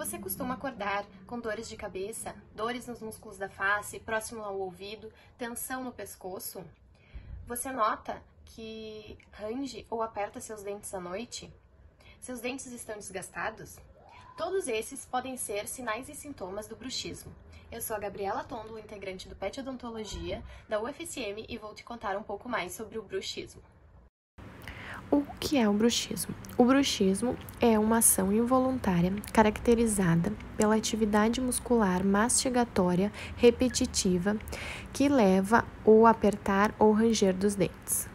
Você costuma acordar com dores de cabeça, dores nos músculos da face, próximo ao ouvido, tensão no pescoço? Você nota que range ou aperta seus dentes à noite? Seus dentes estão desgastados? Todos esses podem ser sinais e sintomas do bruxismo. Eu sou a Gabriela Tondo, integrante do PET Odontologia da UFSM, e vou te contar um pouco mais sobre o bruxismo. O que é o bruxismo? O bruxismo é uma ação involuntária caracterizada pela atividade muscular mastigatória repetitiva que leva ao apertar ou ranger dos dentes.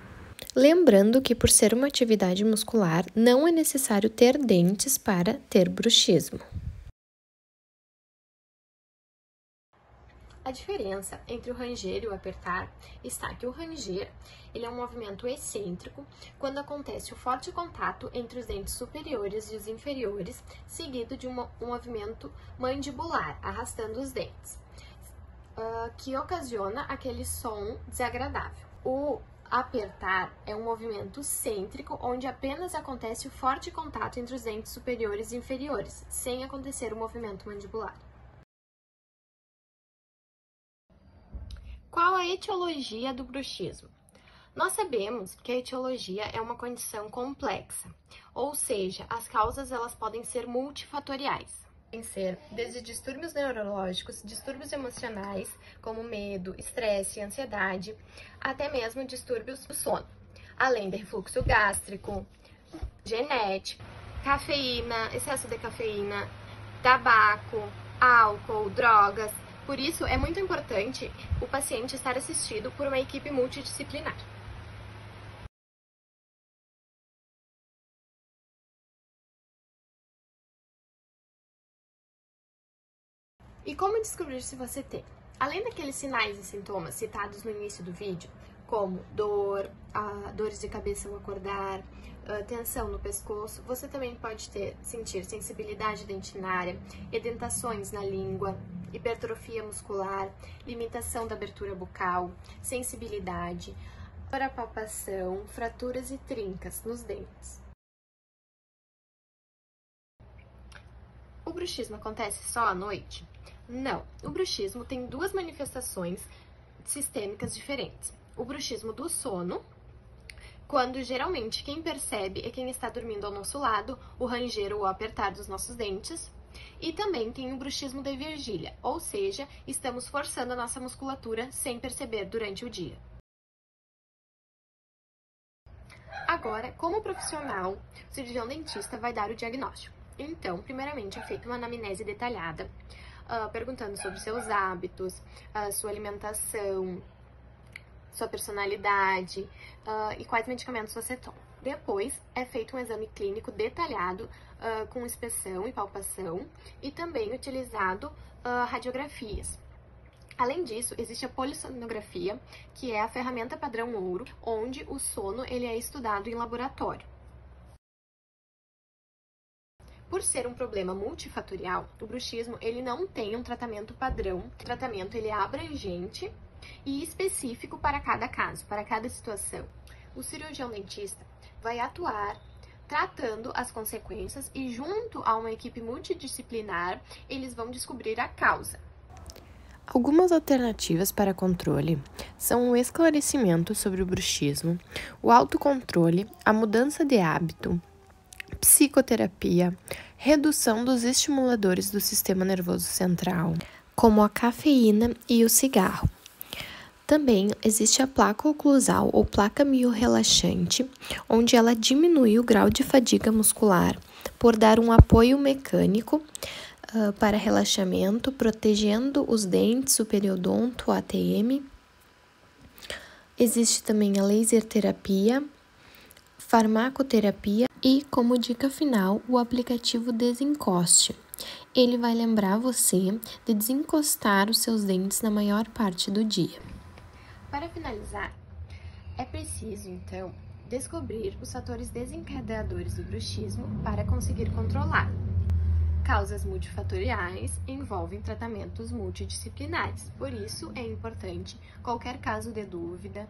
Lembrando que, por ser uma atividade muscular, não é necessário ter dentes para ter bruxismo. A diferença entre o ranger e o apertar está que o ranger ele é um movimento excêntrico quando acontece o forte contato entre os dentes superiores e os inferiores, seguido de um movimento mandibular, arrastando os dentes, que ocasiona aquele som desagradável. O apertar é um movimento cêntrico, onde apenas acontece o forte contato entre os dentes superiores e inferiores, sem acontecer o movimento mandibular. Qual a etiologia do bruxismo? Nós sabemos que a etiologia é uma condição complexa, ou seja, as causas elas podem ser multifatoriais. Podem ser desde distúrbios neurológicos, distúrbios emocionais, como medo, estresse, ansiedade, até mesmo distúrbios do sono, além de refluxo gástrico, genético, cafeína, excesso de cafeína, tabaco, álcool, drogas. Por isso, é muito importante o paciente estar assistido por uma equipe multidisciplinar. E como descobrir se você tem? Além daqueles sinais e sintomas citados no início do vídeo, como dores de cabeça ao acordar, tensão no pescoço, você também pode sentir sensibilidade dentinária, edentações na língua, hipertrofia muscular, limitação da abertura bucal, sensibilidade, dor à palpação, fraturas e trincas nos dentes. O bruxismo acontece só à noite? Não, o bruxismo tem duas manifestações sistêmicas diferentes. O bruxismo do sono, quando geralmente quem percebe é quem está dormindo ao nosso lado, o ranger ou o apertar dos nossos dentes. E também tem o bruxismo de vigília, ou seja, estamos forçando a nossa musculatura sem perceber durante o dia. Agora, como profissional, o cirurgião dentista vai dar o diagnóstico. Então, primeiramente é feita uma anamnese detalhada, perguntando sobre seus hábitos, sua alimentação, sua personalidade e quais medicamentos você toma. Depois é feito um exame clínico detalhado com inspeção e palpação e também utilizado radiografias. Além disso, existe a polissonografia, que é a ferramenta padrão ouro, onde o sono ele é estudado em laboratório. Por ser um problema multifatorial, o bruxismo ele não tem um tratamento padrão. O tratamento ele é abrangente e específico para cada caso, para cada situação. O cirurgião dentista vai atuar tratando as consequências e, junto a uma equipe multidisciplinar, eles vão descobrir a causa. Algumas alternativas para controle são o esclarecimento sobre o bruxismo, o autocontrole, a mudança de hábito, psicoterapia, redução dos estimuladores do sistema nervoso central, como a cafeína e o cigarro. Também existe a placa oclusal ou placa miorrelaxante, onde ela diminui o grau de fadiga muscular por dar um apoio mecânico para relaxamento, protegendo os dentes, o periodonto, o ATM. Existe também a laser terapia, farmacoterapia e, como dica final, o aplicativo Desencoste. Ele vai lembrar você de desencostar os seus dentes na maior parte do dia. Para finalizar, é preciso, então, descobrir os fatores desencadeadores do bruxismo para conseguir controlar. Causas multifatoriais envolvem tratamentos multidisciplinares, por isso é importante, qualquer caso de dúvida,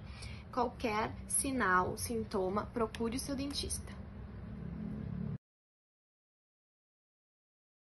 qualquer sinal, sintoma, procure o seu dentista.